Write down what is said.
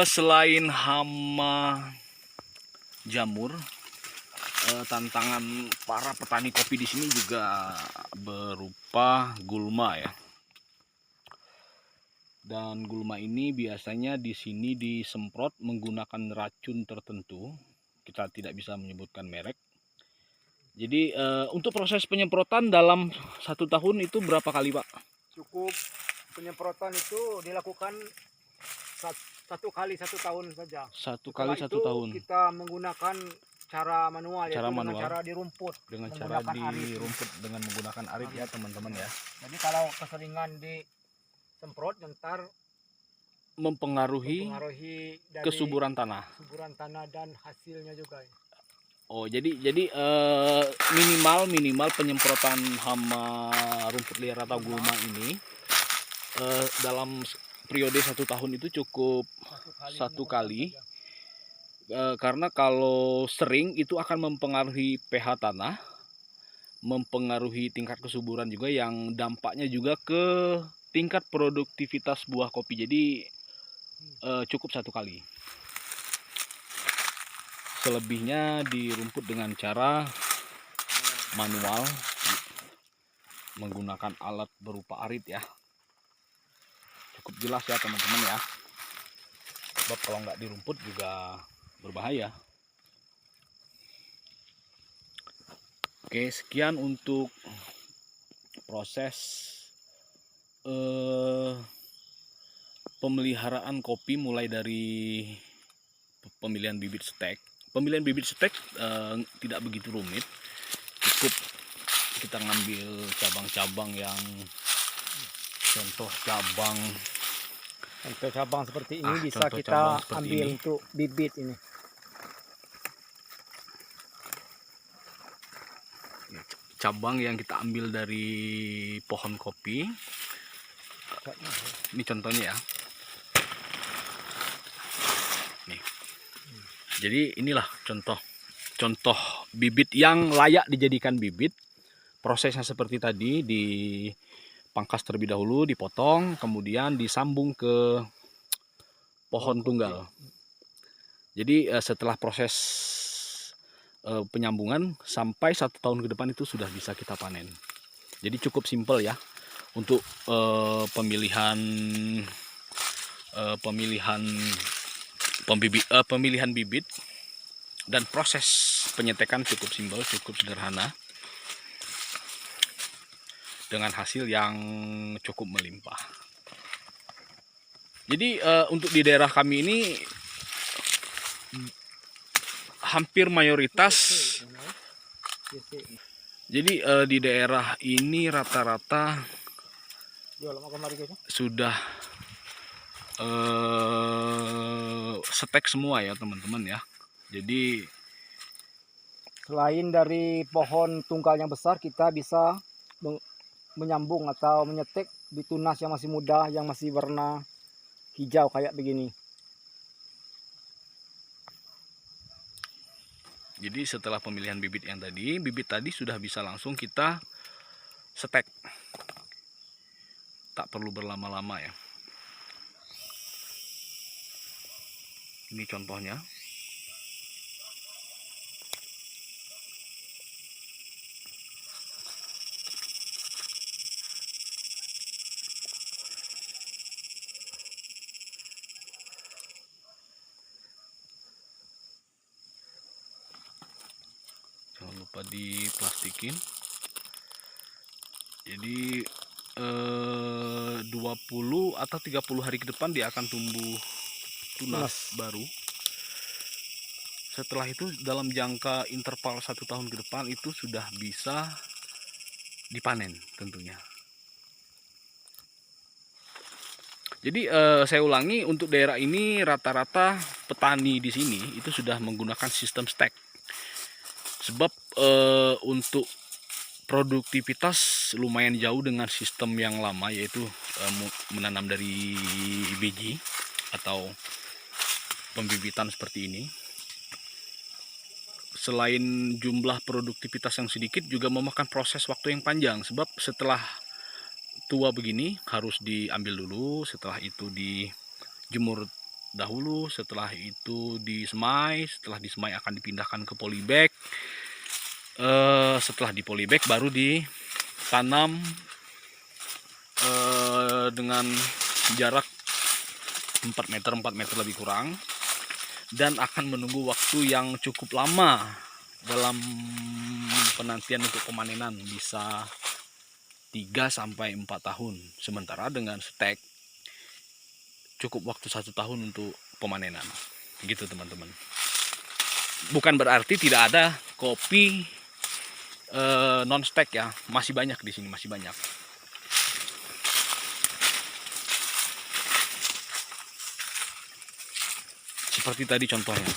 Selain hama jamur, tantangan para petani kopi di sini juga berupa gulma ya. Dan gulma ini biasanya di sini disemprot menggunakan racun tertentu. Kita tidak bisa menyebutkan merek. Jadi untuk proses penyemprotan dalam 1 tahun itu berapa kali, Pak? Cukup penyemprotan itu dilakukan 1 kali 1 tahun saja. Satu Setelah kali 1 tahun. kita menggunakan cara manual, Cara yaitu manual. dengan cara dirumput. Dengan cara dirumput dengan menggunakan arit ya teman-teman ya. Jadi kalau keseringan disemprot, ntar Mempengaruhi dari kesuburan tanah. kesuburan tanah dan hasilnya juga. Oh, jadi minimal penyemprotan hama rumput liar atau gulma ini dalam periode 1 tahun itu cukup 1 kali. Karena kalau sering itu akan mempengaruhi pH tanah, mempengaruhi tingkat kesuburan juga, yang dampaknya juga ke tingkat produktivitas buah kopi. Jadi cukup 1 kali. Selebihnya dirumput dengan cara manual menggunakan alat berupa arit ya. Cukup jelas ya teman-teman ya. Sebab kalau nggak dirumput juga berbahaya. Oke, sekian untuk proses pemeliharaan kopi, mulai dari pemilihan bibit stek. Pemilihan bibit stek tidak begitu rumit. Cukup kita ngambil cabang-cabang yang contoh cabang seperti ini bisa contoh kita cabang seperti ambil ini. untuk bibit ini. Cabang yang kita ambil dari pohon kopi. Ini contohnya ya. Nih. Jadi inilah contoh bibit yang layak dijadikan bibit. Prosesnya seperti tadi, dipangkas terlebih dahulu, dipotong, kemudian disambung ke pohon tunggal. Jadi setelah proses penyambungan sampai 1 tahun ke depan itu sudah bisa kita panen. Jadi cukup simpel ya untuk pemilihan bibit, dan proses penyetekan cukup simpel, cukup sederhana, dengan hasil yang cukup melimpah. Jadi untuk di daerah kami ini hampir mayoritas, jadi di daerah ini rata-rata sudah stek semua ya teman-teman ya. Jadi selain dari pohon tunggalnya besar, kita bisa menyambung atau menyetek di tunas yang masih muda, yang masih warna hijau kayak begini. Jadi setelah pemilihan bibit tadi sudah bisa langsung kita stek. Tak perlu berlama-lama ya. Ini contohnya. Jangan lupa diplastikin. Jadi 20 atau 30 hari ke depan dia akan tumbuh tunas baru. Setelah itu dalam jangka interval 1 tahun ke depan itu sudah bisa dipanen tentunya. Jadi saya ulangi, untuk daerah ini rata-rata petani di sini itu sudah menggunakan sistem stek. Sebab untuk produktivitas lumayan jauh dengan sistem yang lama, yaitu menanam dari biji atau pembibitan seperti ini. Selain jumlah produktivitas yang sedikit, juga memakan proses waktu yang panjang. Sebab setelah tua begini harus diambil dulu, setelah itu dijemur dahulu, setelah itu disemai, setelah disemai akan dipindahkan ke polybag. Setelah di polybag baru ditanam dengan jarak 4 meter lebih kurang, dan akan menunggu waktu yang cukup lama dalam penantian untuk pemanenan, bisa 3-4 tahun. Sementara dengan stek cukup waktu 1 tahun untuk pemanenan, gitu teman-teman. Bukan berarti tidak ada kopi non stek ya, masih banyak di sini, masih banyak. Seperti tadi contohnya.